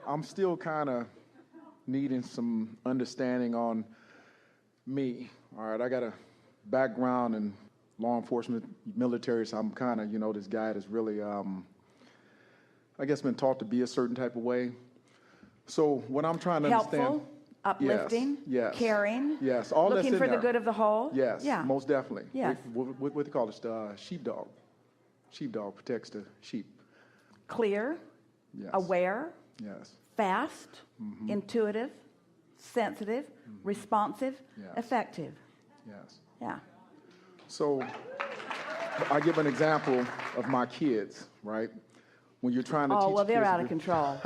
I'm still kind of needing some understanding on me. All right, I got a background in law enforcement, military, so I'm kind of, this guy that's really, I guess, been taught to be a certain type of way. So what I'm trying to understand... Helpful, uplifting, yes, caring, yes, all that's looking in for there. the good of the whole. Yes, yeah. most definitely. Yes. What they call it? Sheepdog. Sheepdog protects the sheep. Clear, Yes. aware, Yes. fast, intuitive, sensitive, responsive, Yes. effective. Yes. Yeah. So I give an example of my kids, right? When you're trying to teach Oh, well, they're kids out of control.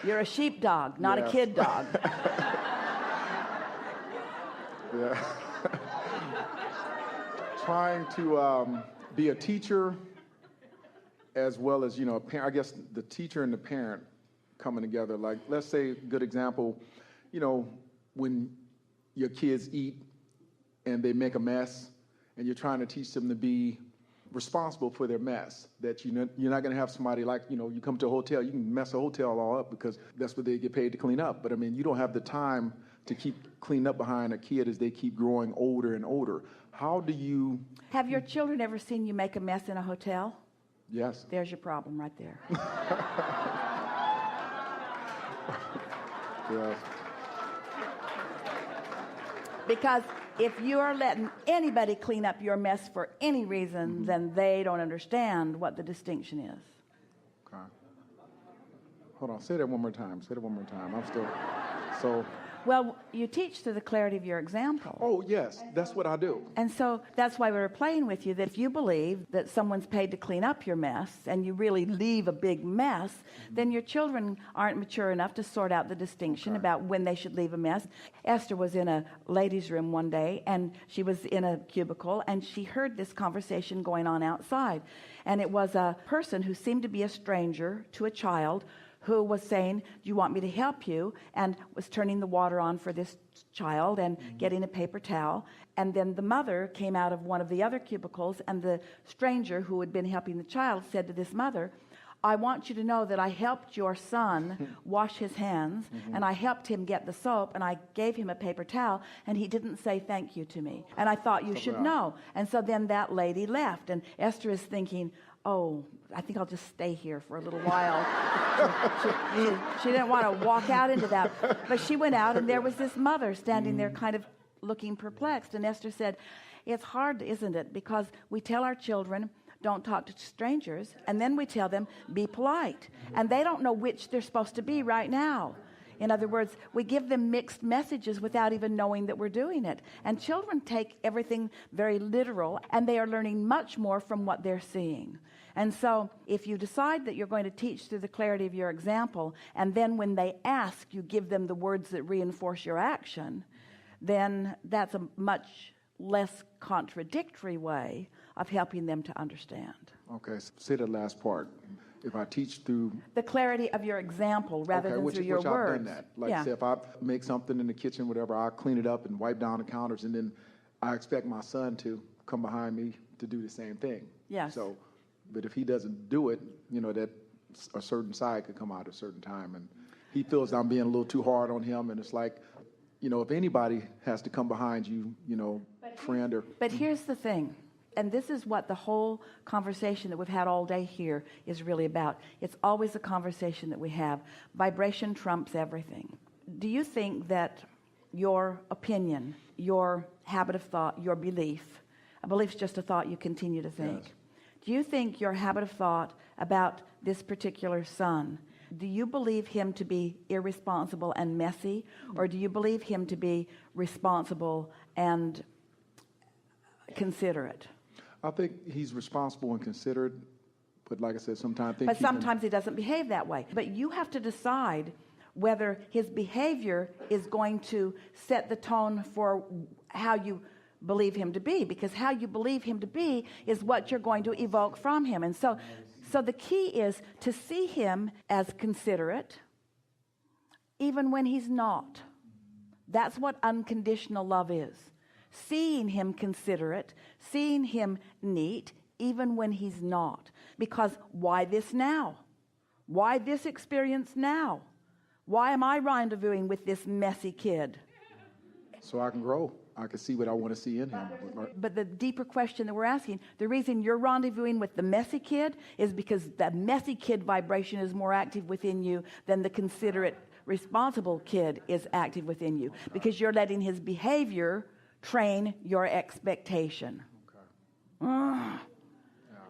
You're a sheepdog, not a Yes. kid dog. Yeah. Trying to be a teacher as well as, a parent. I guess the teacher and the parent coming together. Like, let's say, good example, when your kids eat and they make a mess and you're trying to teach them to be responsible for their mess, that you're not going to have somebody like, you come to a hotel, you can mess a hotel all up because that's what they get paid to clean up. But I mean, you don't have the time to keep cleaning up behind a kid as they keep growing older and older. How do you... Have your children ever seen you make a mess in a hotel? Yes. There's your problem right there. Yes. Because if you are letting anybody clean up your mess for any reason, then they don't understand what the distinction is. Okay. Hold on. Say that one more time. I'm still... So... Well, you teach through the clarity of your example. Oh, yes. That's what I do. And so that's why we were playing with you, that if you believe that someone's paid to clean up your mess and you really leave a big mess, then your children aren't mature enough to sort out the distinction about when they should leave a mess. Esther was in a ladies' room one day, and she was in a cubicle, and she heard this conversation going on outside. And it was a person who seemed to be a stranger to a child who was saying, do you want me to help you? And was turning the water on for this child and getting a paper towel. And then the mother came out of one of the other cubicles, and the stranger who had been helping the child said to this mother, I want you to know that I helped your son wash his hands, and I helped him get the soap, and I gave him a paper towel, and he didn't say thank you to me. And I thought you should know. And so then that lady left, and Esther is thinking, oh, I think I'll just stay here for a little while. She didn't want to walk out into that. But she went out, and there was this mother standing there kind of looking perplexed. And Esther said, it's hard, isn't it? Because we tell our children, don't talk to strangers, and then we tell them, be polite. And they don't know which they're supposed to be right now. In other words, we give them mixed messages without even knowing that we're doing it. And children take everything very literal, and they are learning much more from what they're seeing. And so if you decide that you're going to teach through the clarity of your example, and then when they ask, you give them the words that reinforce your action, then that's a much less contradictory way of helping them to understand. Okay, so say the last part. If I teach through... The clarity of your example rather than through your words. I've done that. Like, say, if I make something in the kitchen, whatever, I'll clean it up and wipe down the counters, and then I expect my son to come behind me to do the same thing. Yes. So, but if he doesn't do it, that a certain side could come out at a certain time, and he feels I'm being a little too hard on him, and it's like, if anybody has to come behind you, friend or... But here's the thing. And this is what the whole conversation that we've had all day here is really about. It's always a conversation that we have. Vibration trumps everything. Do you think that your opinion, your habit of thought, your belief, a belief's just a thought you continue to think. Yes. Do you think your habit of thought about this particular son, do you believe him to be irresponsible and messy, or do you believe him to be responsible and considerate? I think he's responsible and considerate, but like I said, sometimes he doesn't behave that way. But you have to decide whether his behavior is going to set the tone for how you believe him to be, because how you believe him to be is what you're going to evoke from him. And so the key is to see him as considerate, even when he's not. That's what unconditional love is. Seeing him considerate, seeing him neat, even when he's not. Because why this now? Why this experience now? Why am I rendezvousing with this messy kid? So I can grow. I can see what I want to see in him. But the deeper question that we're asking, the reason you're rendezvousing with the messy kid is because the messy kid vibration is more active within you than the considerate, responsible kid is active within you, because you're letting his behavior train your expectation.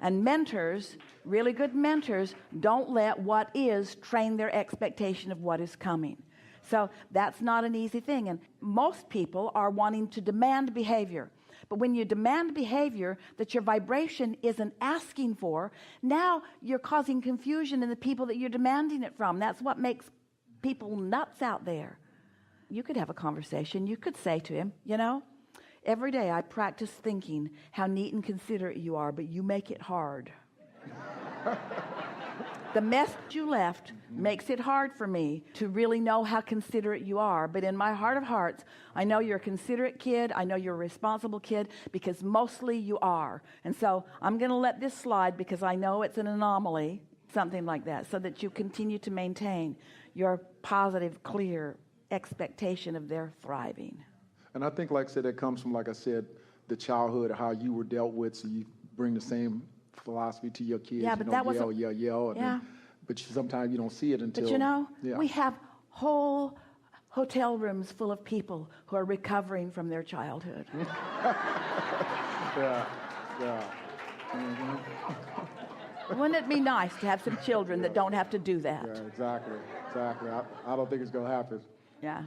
And mentors, really good mentors, don't let what is train their expectation of what is coming. So that's not an easy thing. And most people are wanting to demand behavior. But when you demand behavior that your vibration isn't asking for, now you're causing confusion in the people that you're demanding it from. That's what makes people nuts out there. You could have a conversation. You could say to him, you know, every day I practice thinking how neat and considerate you are, but you make it hard. The mess you left makes it hard for me to really know how considerate you are. But in my heart of hearts, I know you're a considerate kid. I know you're a responsible kid, because mostly you are. And so I'm going to let this slide because I know it's an anomaly, something like that, so that you continue to maintain your positive, clear expectation of their thriving. And I think, like I said, it comes from, like I said, the childhood, how you were dealt with, so you bring the same philosophy to your kids. Yeah, but you that don't was yell. Yeah. But sometimes you don't see it until... But you know, yeah. we have whole hotel rooms full of people who are recovering from their childhood. Yeah. Mm-hmm. Wouldn't it be nice to have some children that don't have to do that? Yeah, exactly. I don't think it's going to happen. Yeah.